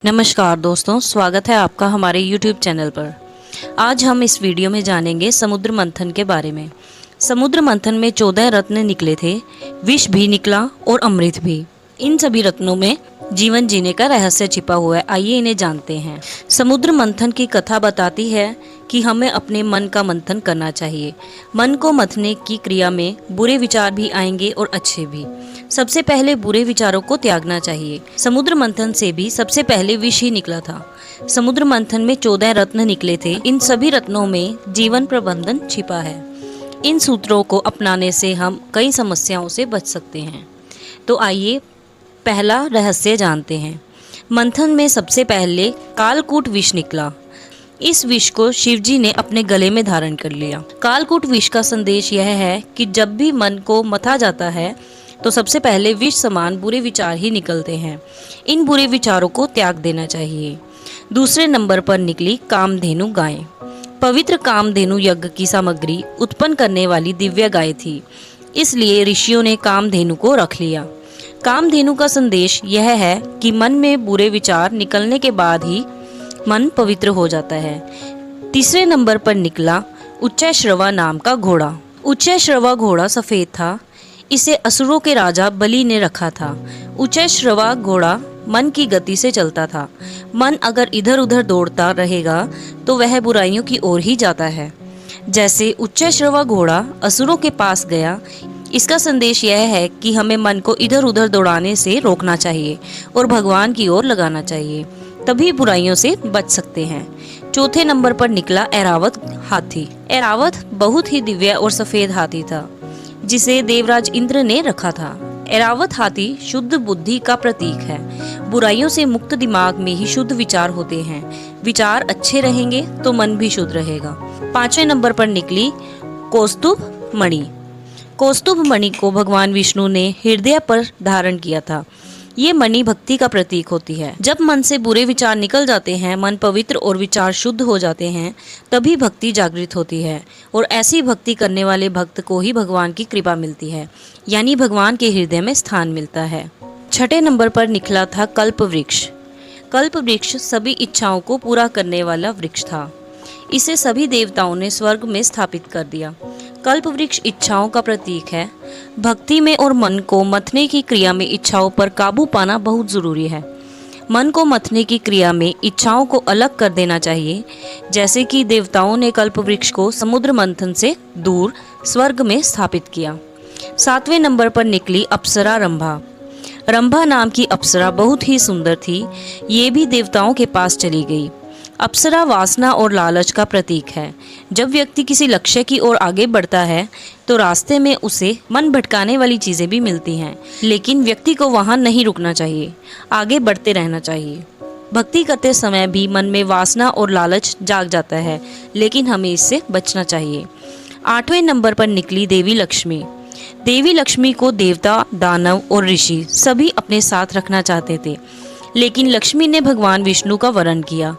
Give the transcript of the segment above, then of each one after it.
नमस्कार दोस्तों, स्वागत है आपका हमारे YouTube चैनल पर। आज हम इस वीडियो में जानेंगे समुद्र मंथन के बारे में। समुद्र मंथन में 14 रत्न निकले थे, विष भी निकला और अमृत भी। इन सभी रत्नों में जीवन जीने का रहस्य छिपा हुआ है। आइए इन्हें जानते हैं। समुद्र मंथन की कथा बताती है कि हमें अपने मन का मंथन करना चाहिए। मन को मथने की क्रिया में बुरे विचार भी आएंगे और अच्छे भी। सबसे पहले बुरे विचारों को त्यागना चाहिए। समुद्र मंथन से भी सबसे पहले विष ही निकला था। समुद्र मंथन में 14 रत्न निकले थे। इन सभी रत्नों में जीवन प्रबंधन छिपा है। इन सूत्रों को अपनाने से हम कई समस्याओं से बच सकते हैं। तो आइए पहला रहस्य जानते हैं। मंथन में सबसे पहले कालकूट विष निकला। इस विष को शिवजी ने अपने गले में धारण कर लिया। कालकूट विष का संदेश यह है कि जब भी मन को मथा जाता है तो सबसे पहले विष समान बुरे विचार ही निकलते हैं। इन बुरे विचारों को त्याग देना चाहिए। दूसरे नंबर पर निकली कामधेनु गाय। पवित्र कामधेनु यज्ञ की सामग्री उत्पन्न करने वाली दिव्य गाय थी, इसलिए ऋषियों ने कामधेनु को रख लिया। कामधेनु का संदेश यह है कि मन में बुरे विचार निकलने के बाद ही मन पवित्र हो जाता है। तीसरे नंबर पर निकला उच्चैश्रवा नाम का घोड़ा। उच्चैश्रवा घोड़ा सफेद था। इसे असुरों के राजा बलि ने रखा था। उच्चैश्रवा घोड़ा मन की गति से चलता था। मन अगर इधर उधर दौड़ता रहेगा तो वह बुराइयों की ओर ही जाता है। जैसे उच्चैश्रवा घोड़ा असुरों के पास गया, इसका संदेश यह है कि हमें मन को इधर उधर दौड़ाने से रोकना चाहिए और भगवान की ओर लगाना चाहिए, तभी बुराइयों से बच सकते हैं। चौथे नंबर पर निकला ऐरावत हाथी। ऐरावत बहुत ही दिव्य और सफेद हाथी था, जिसे देवराज इंद्र ने रखा था। ऐरावत हाथी शुद्ध बुद्धि का प्रतीक है। बुराइयों से मुक्त दिमाग में ही शुद्ध विचार होते हैं। विचार अच्छे रहेंगे तो मन भी शुद्ध रहेगा। पांचवें नंबर पर निकली कौस्तुभ मणि। कौस्तुभ मणि को भगवान विष्णु ने हृदय पर धारण किया था। ये मणि भक्ति का प्रतीक होती है। जब मन से बुरे विचार निकल जाते हैं, मन पवित्र और विचार शुद्ध हो जाते हैं, तभी भक्ति जागृत होती है और ऐसी भक्ति करने वाले भक्त को ही भगवान की कृपा मिलती है, यानी भगवान के हृदय में स्थान मिलता है। छठे नंबर पर निकला था कल्प वृक्ष। कल्प वृक्ष सभी इच्छाओं को पूरा करने वाला वृक्ष था। इसे सभी देवताओं ने स्वर्ग में स्थापित कर दिया। कल्प वृक्ष इच्छाओं का प्रतीक है। भक्ति में और मन को मथने की क्रिया में इच्छाओं पर काबू पाना बहुत जरूरी है। मन को मथने की क्रिया में इच्छाओं को अलग कर देना चाहिए, जैसे कि देवताओं ने कल्प वृक्ष को समुद्र मंथन से दूर स्वर्ग में स्थापित किया। सातवें नंबर पर निकली अप्सरा रंभा। रंभा नाम की अप्सरा बहुत ही सुंदर थी। ये भी देवताओं के पास चली गई। अप्सरा वासना और लालच का प्रतीक है। जब व्यक्ति किसी लक्ष्य की ओर आगे बढ़ता है तो रास्ते में उसे मन भटकाने वाली चीजें भी मिलती हैं, लेकिन व्यक्ति को वहां नहीं रुकना चाहिए, आगे बढ़ते रहना चाहिए। भक्ति करते समय भी मन में वासना और लालच जाग जाता है, लेकिन हमें इससे बचना चाहिए। आठवें नंबर पर निकली देवी लक्ष्मी। देवी लक्ष्मी को देवता, दानव और ऋषि सभी अपने साथ रखना चाहते थे, लेकिन लक्ष्मी ने भगवान विष्णु का वरण किया।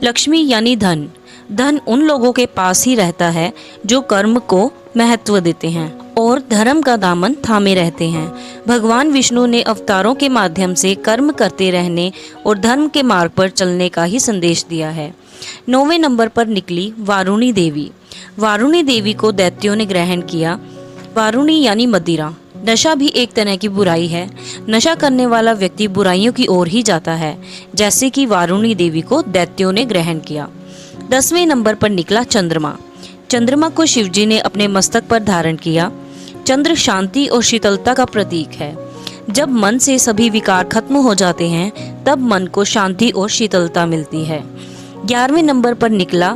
लक्ष्मी यानी धन। धन उन लोगों के पास ही रहता है जो कर्म को महत्व देते हैं और धर्म का दामन थामे रहते हैं। भगवान विष्णु ने अवतारों के माध्यम से कर्म करते रहने और धर्म के मार्ग पर चलने का ही संदेश दिया है। 9वें नंबर पर निकली वारुणी देवी। वारुणी देवी को दैत्यों ने ग्रहण किया। वारुणी यानी मदिरा। नशा भी एक तरह की बुराई है। नशा करने वाला व्यक्ति बुराइयों की ओर ही जाता है, जैसे कि वारुणी देवी को दैत्यों ने ग्रहण किया। 10वें नंबर पर निकला चंद्रमा। चंद्रमा को शिवजी ने अपने मस्तक पर धारण किया। चंद्र शांति और शीतलता का प्रतीक है। जब मन से सभी विकार खत्म हो जाते हैं, तब मन को शांति और शीतलता मिलती है। 11वें नंबर पर निकला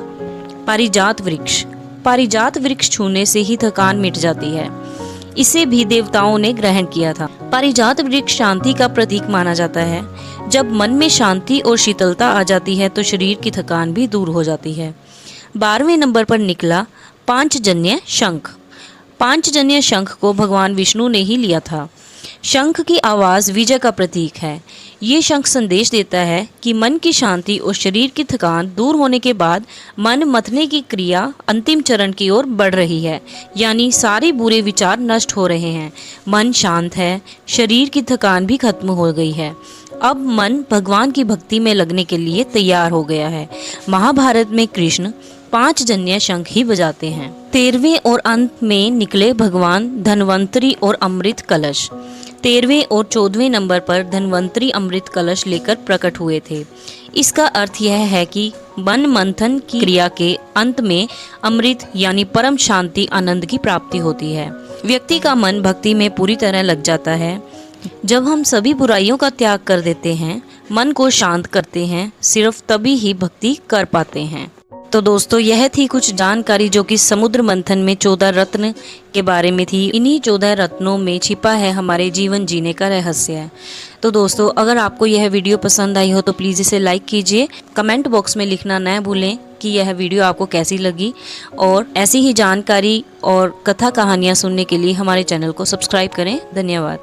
पारिजात वृक्ष। पारिजात वृक्ष छूने से ही थकान मिट जाती है। इसे भी देवताओं ने ग्रहण किया था। पारिजात वृक्ष शांति का प्रतीक माना जाता है। जब मन में शांति और शीतलता आ जाती है तो शरीर की थकान भी दूर हो जाती है। 12वें नंबर पर निकला पांचजन्य शंख। पांचजन्य शंख को भगवान विष्णु ने ही लिया था। शंख की आवाज विजय का प्रतीक है। ये शंख संदेश देता है कि मन की शांति और शरीर की थकान दूर होने के बाद मन मथने की क्रिया अंतिम चरण की ओर बढ़ रही है, यानी सारे बुरे विचार नष्ट हो रहे हैं। मन शांत है, शरीर की थकान भी खत्म हो गई है। अब मन भगवान की भक्ति में लगने के लिए तैयार हो गया है। महाभारत में कृष्ण 5 जन्य शंख ही बजाते हैं। 13वें और अंत में निकले भगवान धन्वंतरी और अमृत कलश। 13वें और 14वें नंबर पर धन्वंतरी अमृत कलश लेकर प्रकट हुए थे। इसका अर्थ यह है कि मन मंथन की क्रिया के अंत में अमृत यानी परम शांति आनंद की प्राप्ति होती है। व्यक्ति का मन भक्ति में पूरी तरह लग जाता है। जब हम सभी बुराइयों का त्याग कर देते हैं, मन को शांत करते हैं, सिर्फ तभी ही भक्ति कर पाते हैं। तो दोस्तों, यह थी कुछ जानकारी जो कि समुद्र मंथन में 14 रत्न के बारे में थी। इन्हीं 14 रत्नों में छिपा है हमारे जीवन जीने का रहस्य। तो दोस्तों, अगर आपको यह वीडियो पसंद आई हो तो प्लीज़ इसे लाइक कीजिए। कमेंट बॉक्स में लिखना न भूलें कि यह वीडियो आपको कैसी लगी, और ऐसी ही जानकारी और कथा कहानियाँ सुनने के लिए हमारे चैनल को सब्सक्राइब करें। धन्यवाद।